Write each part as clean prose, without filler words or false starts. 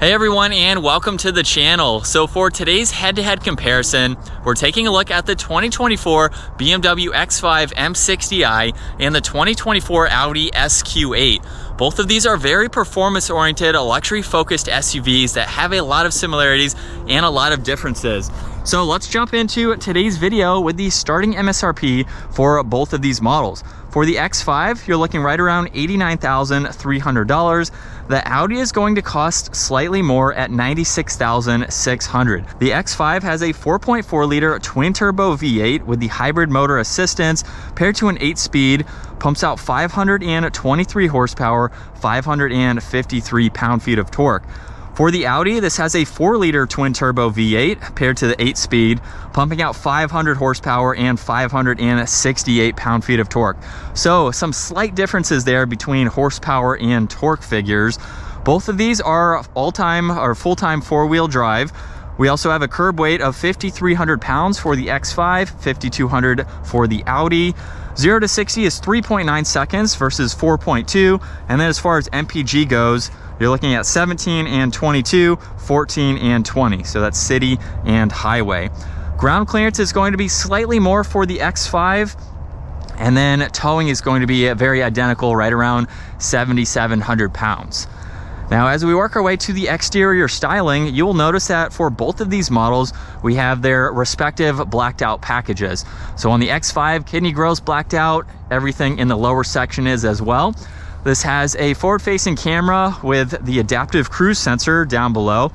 Hey everyone, and welcome to the channel. So for today's head-to-head comparison, we're taking a look at the 2024 BMW X5 M60i and the 2024 Audi SQ8. Both of these are very performance-oriented, luxury-focused SUVs that have a lot of similarities and a lot of differences. So let's jump into today's video with the starting MSRP for both of these models. For the X5, you're looking right around $89,300. The Audi is going to cost slightly more at $96,600. The X5 has a 4.4 liter twin turbo V8 with the hybrid motor assistance paired to an 8-speed, pumps out 523 horsepower, 553 pound-feet of torque. For the Audi, this has a 4-liter twin-turbo V8 paired to the 8-speed, pumping out 500 horsepower and 568 pound-feet of torque. So some slight differences there between horsepower and torque figures. Both of these are all-time or full-time four-wheel drive. We also have a curb weight of 5,300 pounds for the X5, 5,200 for the Audi. 0 to 60 is 3.9 seconds versus 4.2. And then as far as MPG goes, you're looking at 17 and 22, 14 and 20. So that's city and highway. Ground clearance is going to be slightly more for the X5. And then towing is going to be very identical, right around 7,700 pounds. Now, as we work our way to the exterior styling, you will notice that for both of these models, we have their respective blacked out packages. So on the X5, kidney grille's blacked out, everything in the lower section is as well. This has a forward-facing camera with the adaptive cruise sensor down below.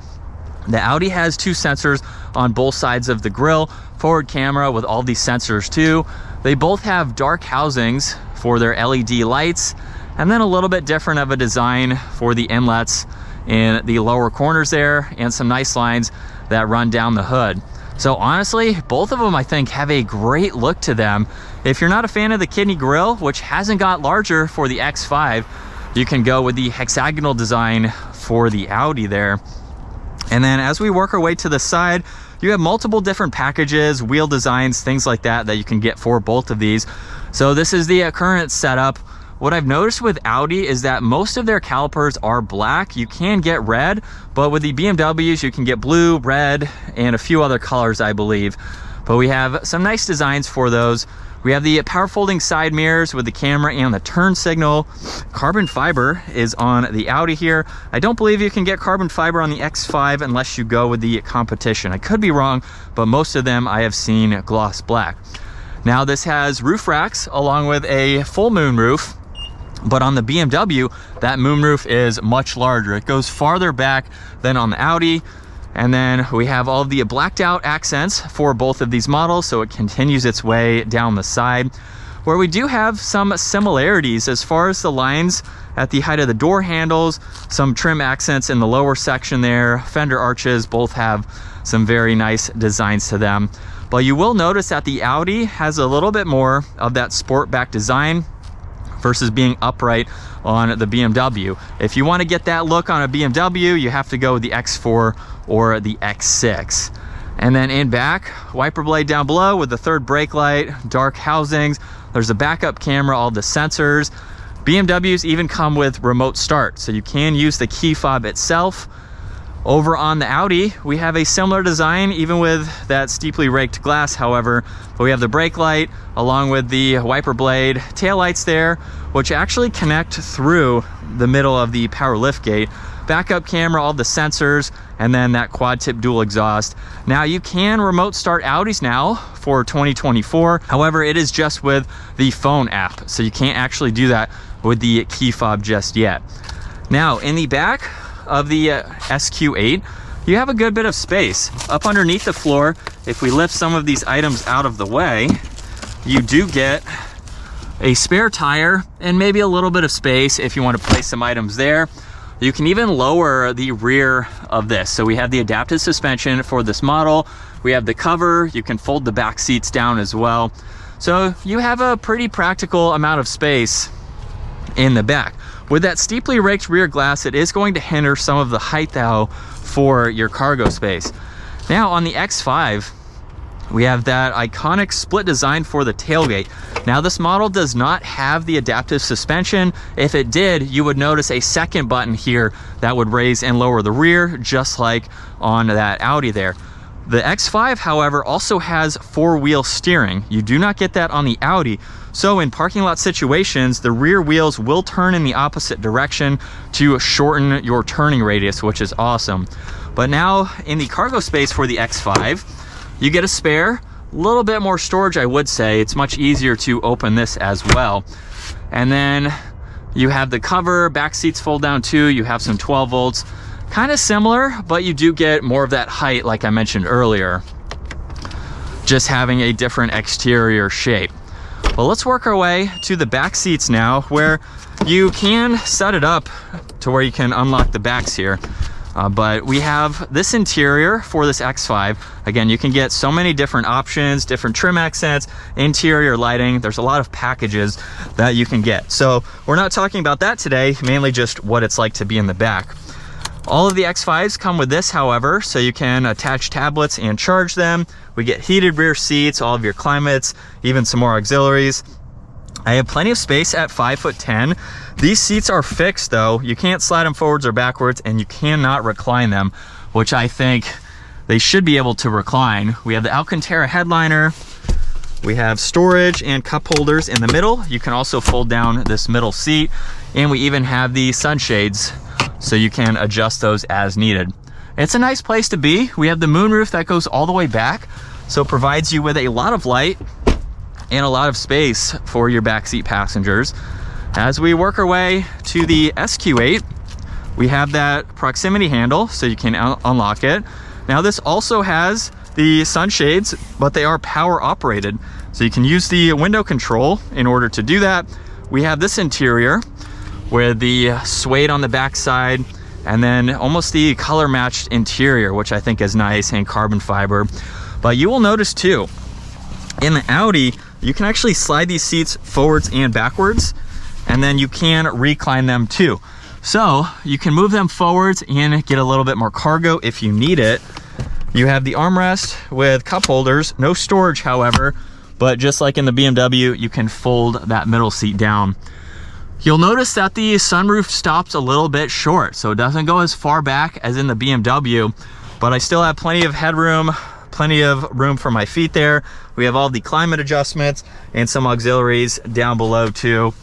The Audi has two sensors on both sides of the grille, forward camera with all these sensors too. They both have dark housings for their LED lights, and then a little bit different of a design for the inlets in the lower corners there, and some nice lines that run down the hood. So honestly, both of them I think have a great look to them. If you're not a fan of the kidney grille, which hasn't got larger for the X5, you can go with the hexagonal design for the Audi there. And then as we work our way to the side, you have multiple different packages, wheel designs, things like that you can get for both of these. So this is the current setup. What I've noticed with Audi is that most of their calipers are black. You can get red, but with the BMWs, you can get blue, red, and a few other colors, I believe. But we have some nice designs for those. We have the power folding side mirrors with the camera and the turn signal. Carbon fiber is on the Audi here. I don't believe you can get carbon fiber on the X5 unless you go with the competition. I could be wrong, but most of them I have seen gloss black. Now this has roof racks along with a full moon roof. But on the BMW, that moonroof is much larger. It goes farther back than on the Audi. And then we have all of the blacked out accents for both of these models, so it continues its way down the side. Where we do have some similarities as far as the lines at the height of the door handles, some trim accents in the lower section there, fender arches both have some very nice designs to them. But you will notice that the Audi has a little bit more of that sportback design versus being upright on the BMW. If you want to get that look on a BMW, you have to go with the X4 or the X6. And then in back, wiper blade down below with the third brake light, dark housings. There's a backup camera, all the sensors. BMWs even come with remote start, so you can use the key fob itself. Over on the Audi, we have a similar design, even with that steeply raked glass, however. But we have the brake light along with the wiper blade, taillights there, which actually connect through the middle of the power liftgate. Backup camera, all the sensors, and then that quad tip dual exhaust. Now you can remote start Audis now for 2024. However, it is just with the phone app, so you can't actually do that with the key fob just yet. Now in the back of the SQ8, you have a good bit of space. Up underneath the floor, if we lift some of these items out of the way, you do get a spare tire and maybe a little bit of space if you want to place some items there. You can even lower the rear of this. So we have the adaptive suspension for this model. We have the cover. You can fold the back seats down as well. So you have a pretty practical amount of space in the back. With that steeply raked rear glass, it is going to hinder some of the height though for your cargo space. Now on the X5, We have that iconic split design for the tailgate. Now this model does not have the adaptive suspension. If it did, you would notice a second button here that would raise and lower the rear, just like on that Audi there. The X5, however, also has four-wheel steering. You do not get that on the Audi. So in parking lot situations, the rear wheels will turn in the opposite direction to shorten your turning radius, which is awesome. But now in the cargo space for the X5, you get a spare, a little bit more storage, I would say. It's much easier to open this as well. And then you have the cover, back seats fold down too. You have some 12 volts, kind of similar, but you do get more of that height like I mentioned earlier, just having a different exterior shape. Well, let's work our way to the back seats now, where you can set it up to where you can unlock the backs here. But we have this interior for this X5. Again, you can get so many different options, different trim accents, interior lighting. There's a lot of packages that you can get. So we're not talking about that today, mainly just what it's like to be in the back. All of the X5s come with this, however, so you can attach tablets and charge them. We get heated rear seats, all of your climates, even some more auxiliaries. I have plenty of space at 5'10". These seats are fixed though. You can't slide them forwards or backwards, and you cannot recline them, which I think they should be able to recline. We have the Alcantara headliner. We have storage and cup holders in the middle. You can also fold down this middle seat, and we even have the sunshades, so you can adjust those as needed. It's a nice place to be. We have the moonroof that goes all the way back, so it provides you with a lot of light and a lot of space for your backseat passengers. As we work our way to the SQ8, we have that proximity handle, so you can unlock it. Now this also has the sunshades, but they are power operated, so you can use the window control in order to do that. We have this interior with the suede on the back side, and then almost the color matched interior, which I think is nice, and carbon fiber. But you will notice too, in the Audi, you can actually slide these seats forwards and backwards, and then you can recline them too. So you can move them forwards and get a little bit more cargo if you need it. You have the armrest with cup holders, no storage however, but just like in the BMW, you can fold that middle seat down. You'll notice that the sunroof stops a little bit short, so it doesn't go as far back as in the BMW, but I still have plenty of headroom, plenty of room for my feet there. We have all the climate adjustments and some auxiliaries down below too.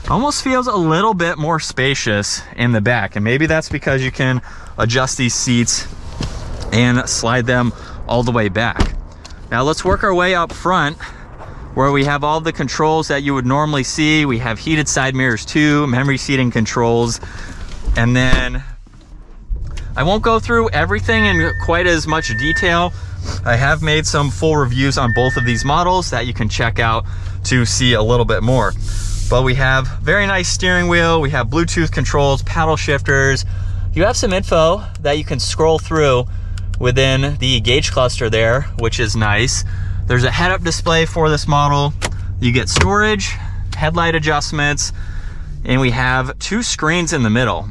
Almost feels a little bit more spacious in the back, and maybe that's because you can adjust these seats and slide them all the way back. Now let's work our way up front, where we have all the controls that you would normally see. We have heated side mirrors too, memory seating controls, and then I won't go through everything in quite as much detail. I have made some full reviews on both of these models that you can check out to see a little bit more. But we have very nice steering wheel, we have Bluetooth controls, paddle shifters. You have some info that you can scroll through within the gauge cluster there, which is nice. There's a head-up display for this model. You get storage, headlight adjustments, and we have two screens in the middle.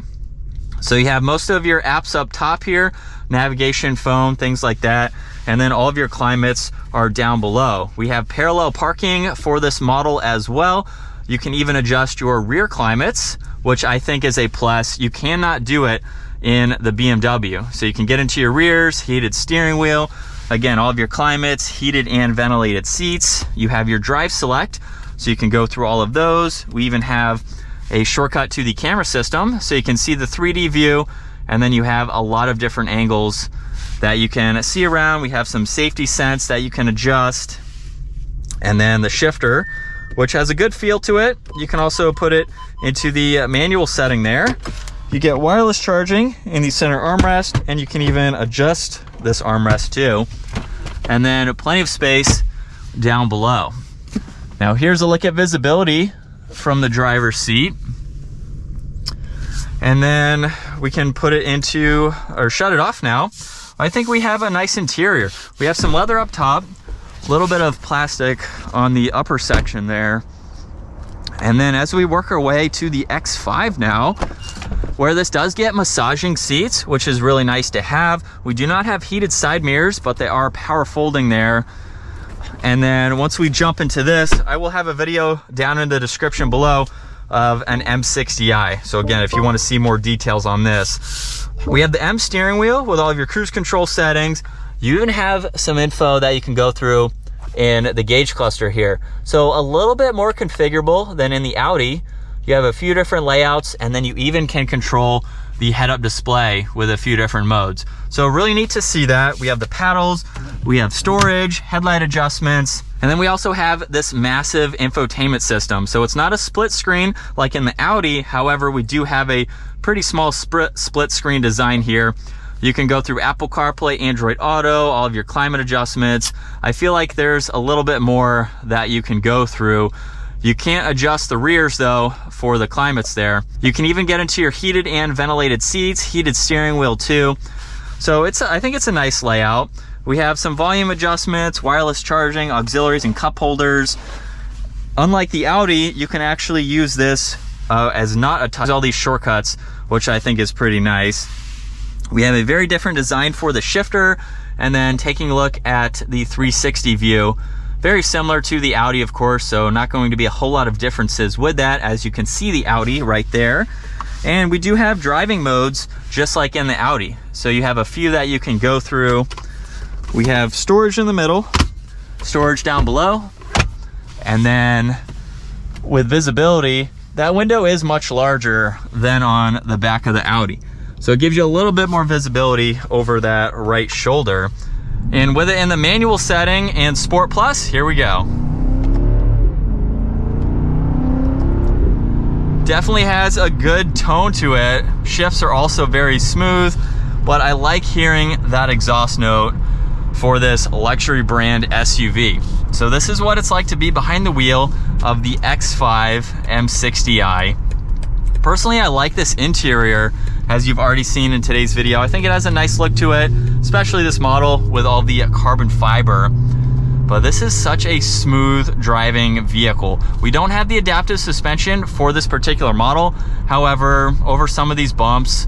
So you have most of your apps up top here, navigation, phone, things like that, and then all of your climates are down below. We have parallel parking for this model as well. You can even adjust your rear climates, which I think is a plus. You cannot do it in the BMW. So you can get into your rears, heated steering wheel, again, all of your climates, heated and ventilated seats. You have your drive select, so you can go through all of those. We even have a shortcut to the camera system, so you can see the 3D view, and then you have a lot of different angles that you can see around. We have some safety sense that you can adjust, and then the shifter, which has a good feel to it. You can also put it into the manual setting there. You get wireless charging in the center armrest, and you can even adjust this armrest too. And then plenty of space down below. Now here's a look at visibility from the driver's seat. And then we can put it into, or shut it off now. I think we have a nice interior. We have some leather up top, a little bit of plastic on the upper section there. And then as we work our way to the X5 now, where this does get massaging seats, which is really nice to have. We do not have heated side mirrors, but they are power folding there. And then once we jump into this, I will have a video down in the description below of an M60i. So again, if you want to see more details on this, we have the M steering wheel with all of your cruise control settings. You even have some info that you can go through in the gauge cluster here. So a little bit more configurable than in the Audi. You have a few different layouts, and then you even can control the head-up display with a few different modes. So really neat to see that. We have the paddles, we have storage, headlight adjustments, and then we also have this massive infotainment system. So it's not a split screen like in the Audi. However, we do have a pretty small split screen design here. You can go through Apple CarPlay, Android Auto, all of your climate adjustments. I feel like there's a little bit more that you can go through. You can't adjust the rears though for the climates there. You can even get into your heated and ventilated seats, heated steering wheel too. So I think it's a nice layout. We have some volume adjustments, wireless charging, auxiliaries, and cup holders. Unlike the Audi, you can actually use this as not a touch. All these shortcuts, which I think is pretty nice. We have a very different design for the shifter, and then taking a look at the 360 view. Very similar to the Audi, of course, so not going to be a whole lot of differences with that, as you can see the Audi right there. And we do have driving modes, just like in the Audi. So you have a few that you can go through. We have storage in the middle, storage down below, and then with visibility, that window is much larger than on the back of the Audi. So it gives you a little bit more visibility over that right shoulder. And with it in the manual setting and Sport Plus, here we go. Definitely has a good tone to it. Shifts are also very smooth, but I like hearing that exhaust note for this luxury brand SUV. So this is what it's like to be behind the wheel of the X5 M60i. Personally, I like this interior, as you've already seen in today's video. I think it has a nice look to it, especially this model with all the carbon fiber. But this is such a smooth driving vehicle. We don't have the adaptive suspension for this particular model. However, over some of these bumps,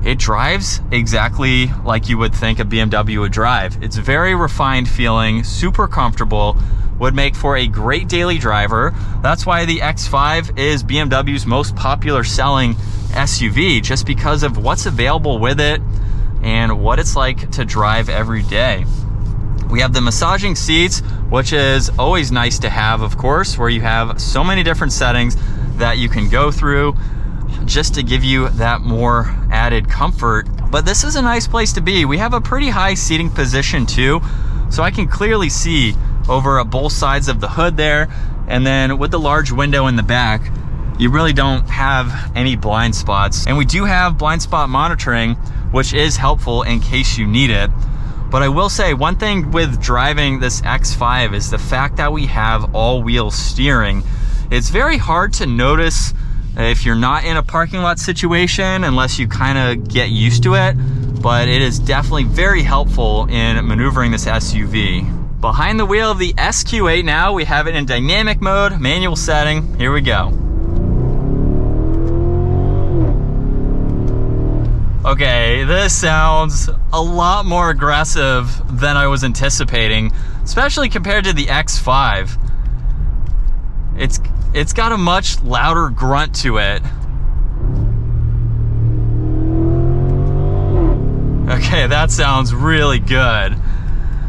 it drives exactly like you would think a BMW would drive. It's very refined feeling, super comfortable, would make for a great daily driver. That's why the X5 is BMW's most popular selling SUV, just because of what's available with it and what it's like to drive every day. We have the massaging seats, which is always nice to have, of course, where you have so many different settings that you can go through just to give you that more added comfort. But this is a nice place to be. We have a pretty high seating position too, so I can clearly see over both sides of the hood there. And then with the large window in the back, you really don't have any blind spots. And we do have blind spot monitoring, which is helpful in case you need it. But I will say one thing with driving this X5 is the fact that we have all-wheel steering. It's very hard to notice if you're not in a parking lot situation unless you kind of get used to it, but it is definitely very helpful in maneuvering this SUV. Behind the wheel of the SQ8 now, we have it in dynamic mode, manual setting. Here we go. Okay, this sounds a lot more aggressive than I was anticipating, especially compared to the X5. It's got a much louder grunt to it. Okay, that sounds really good.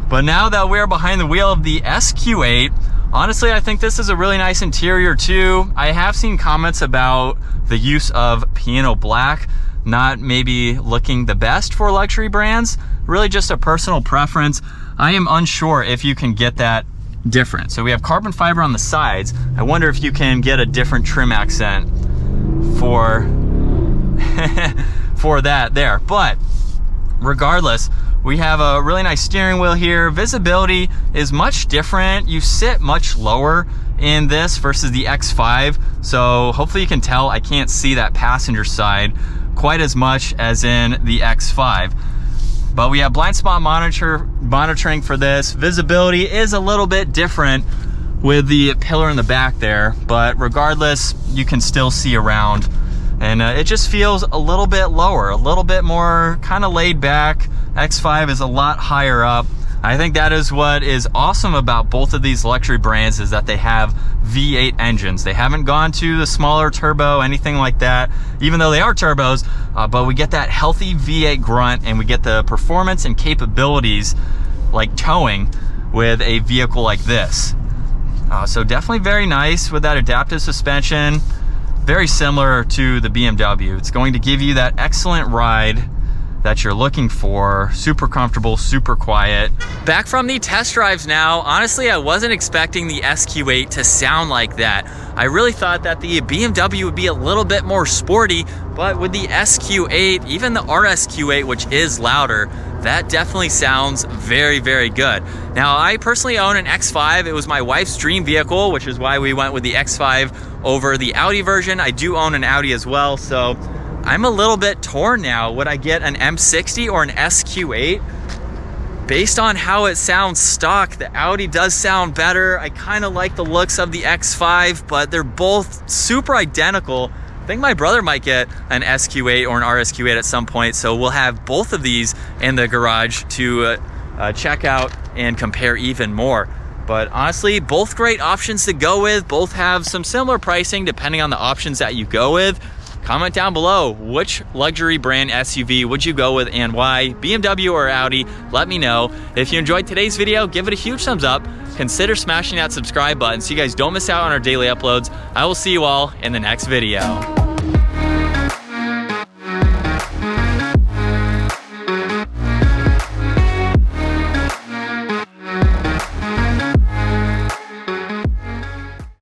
But now that we're behind the wheel of the SQ8, honestly, I think this is a really nice interior too. I have seen comments about the use of piano black not maybe looking the best for luxury brands. Really just a personal preference. I am unsure if you can get that different. So we have carbon fiber on the sides. I wonder if you can get a different trim accent for for that there. But regardless, we have a really nice steering wheel here. Visibility is much different. You sit much lower in this versus the X5. So hopefully you can tell I can't see that passenger side quite as much as in the X5. But we have blind spot monitoring for this. Visibility is a little bit different with the pillar in the back there, but regardless, you can still see around. And it just feels a little bit lower, a little bit more kind of laid back. X5 is a lot higher up. I think that is what is awesome about both of these luxury brands, is that they have V8 engines. They haven't gone to the smaller turbo, anything like that, even though they are turbos, but we get that healthy V8 grunt, and we get the performance and capabilities like towing with a vehicle like this. So definitely very nice with that adaptive suspension. Very similar to the BMW. It's going to give you that excellent ride that you're looking for. Super comfortable, super quiet. Back from the test drives now. Honestly, I wasn't expecting the SQ8 to sound like that. I really thought that the BMW would be a little bit more sporty, but with the SQ8, even the RSQ8, which is louder, that definitely sounds very, very good. Now, I personally own an X5. It was my wife's dream vehicle, which is why we went with the X5 over the Audi version. I do own an Audi as well, so I'm a little bit torn now. Would I get an M60 or an SQ8? Based on how it sounds stock, the Audi does sound better. I kind of like the looks of the X5, but they're both super identical. I think my brother might get an SQ8 or an RSQ8 at some point, so we'll have both of these in the garage to check out and compare even more. But honestly, both great options to go with. Both have some similar pricing depending on the options that you go with. Comment down below, which luxury brand SUV would you go with and why? BMW or Audi? Let me know. If you enjoyed today's video, give it a huge thumbs up. Consider smashing that subscribe button so you guys don't miss out on our daily uploads. I will see you all in the next video.